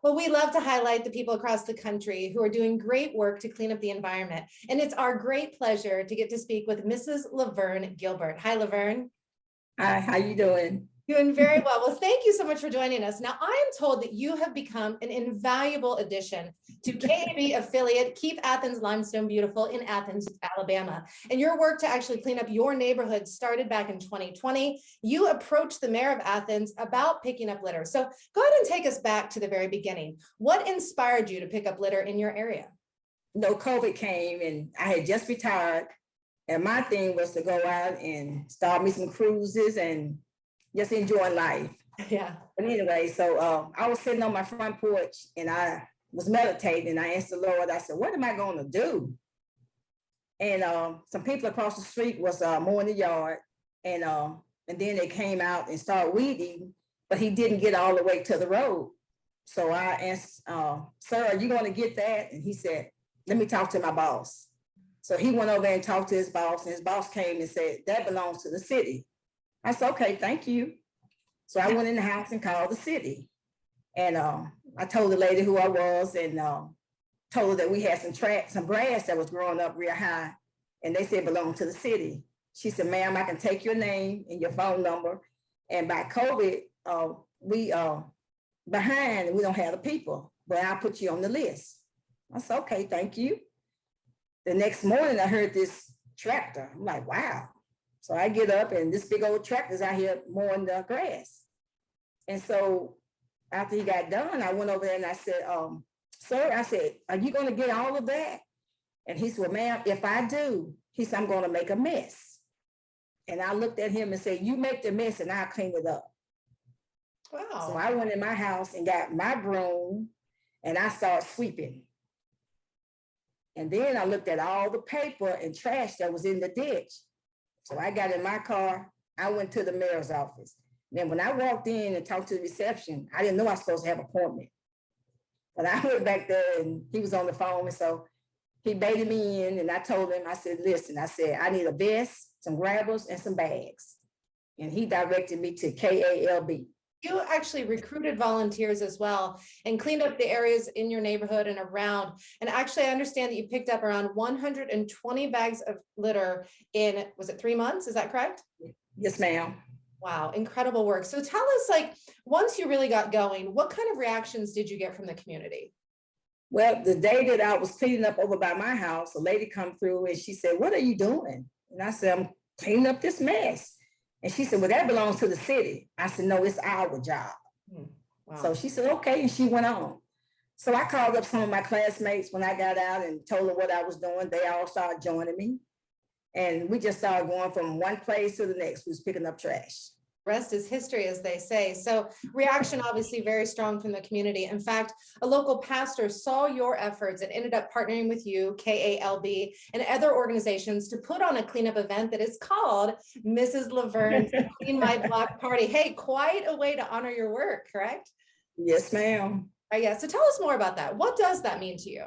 Well, we love to highlight the people across the country who are doing great work to clean up the environment. And it's our great pleasure to get to speak with Mrs. Laverne Gilbert. Hi, Laverne. Hi, how you doing? Doing very well. Well, thank you so much for joining us. Now, I am told that you have become an invaluable addition to KAB affiliate Keep Athens Limestone Beautiful in Athens, Alabama. And your work to actually clean up your neighborhood started back in 2020. You approached the mayor of Athens about picking up litter. So go ahead and take us back to the very beginning. What inspired you to pick up litter in your area? No, COVID came and I had just retired. And my thing was to go out and start me some cruises and just enjoying life. Yeah. But anyway, so I was sitting on my front porch and I was meditating and I asked the Lord, I said, what am I going to do? And some people across the street was mowing the yard and then they came out and started weeding, but he didn't get all the way to the road. So I asked, sir, are you going to get that? And he said, let me talk to my boss. So he went over there and talked to his boss, and his boss came and said, that belongs to the city. I said, okay, thank you. So I went in the house and called the city. And I told the lady who I was and told her that we had some grass that was growing up real high. And they said it belonged to the city. She said, ma'am, I can take your name and your phone number. And by COVID, we behind and we don't have the people, but I'll put you on the list. I said, okay, thank you. The next morning I heard this tractor. I'm like, wow. So I get up and this big old tractor's out here mowing the grass. And so after he got done, I went over there and I said, sir, I said, are you going to get all of that? And he said, well, ma'am, if I do, he said, I'm going to make a mess. And I looked at him and said, you make the mess and I'll clean it up. Wow. So I went in my house and got my broom and I started sweeping. And then I looked at all the paper and trash that was in the ditch. So I got in my car, I went to the mayor's office. Then when I walked in and talked to the reception, I didn't know I was supposed to have an appointment. But I went back there and he was on the phone. And so he baited me in and I told him, I said, listen, I said, I need a vest, some grabbers and some bags. And he directed me to KALB. You actually recruited volunteers as well and cleaned up the areas in your neighborhood and around. And actually, I understand that you picked up around 120 bags of litter in, was it 3 months? Is that correct? Yes, ma'am. Wow, incredible work. So tell us, like, once you really got going, what kind of reactions did you get from the community? Well, the day that I was cleaning up over by my house, a lady come through and she said, what are you doing? And I said, I'm cleaning up this mess. And she said, well, that belongs to the city. I said, no, it's our job. Wow. So she said, okay, and she went on. So I called up some of my classmates when I got out and told them what I was doing. They all started joining me. And we just started going from one place to the next. We was picking up trash. Rest is history, as they say. So reaction obviously very strong from the community. In fact, a local pastor saw your efforts and ended up partnering with you, KALB, and other organizations to put on a cleanup event that is called Mrs. Laverne's Clean My Block Party. Hey, quite a way to honor your work, correct? Yes, ma'am. Yeah. So tell us more about that. What does that mean to you?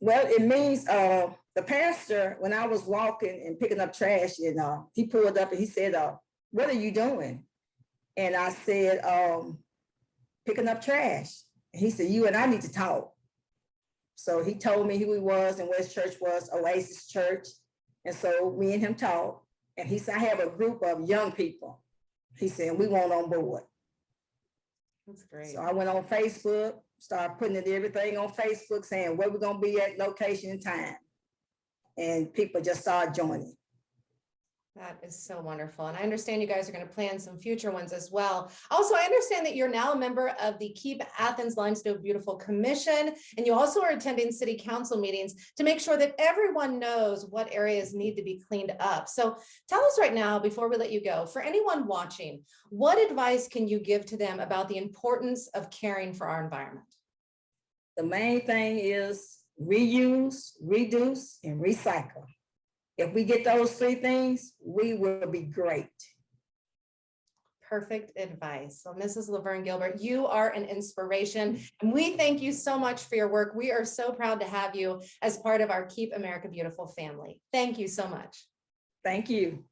Well, it means the pastor, when I was walking and picking up trash, and he pulled up and he said, what are you doing? And I said, picking up trash. And he said, you and I need to talk. So he told me who he was and where his church was, Oasis Church. And so me and him talked. And he said, I have a group of young people. He said, we want on board. That's great. So I went on Facebook, started putting everything on Facebook, saying where we're going to be at, location and time. And people just started joining. That is so wonderful. And I understand you guys are going to plan some future ones as well. Also, I understand that you're now a member of the Keep Athens Limestone Beautiful Commission, and you also are attending city council meetings to make sure that everyone knows what areas need to be cleaned up. So tell us right now, before we let you go, for anyone watching, what advice can you give to them about the importance of caring for our environment? The main thing is reuse, reduce, and recycle. If we get those 3 things, we will be great. Perfect advice. So Mrs. Laverne Gilbert, you are an inspiration, and we thank you so much for your work. We are so proud to have you as part of our Keep America Beautiful family. Thank you so much. Thank you.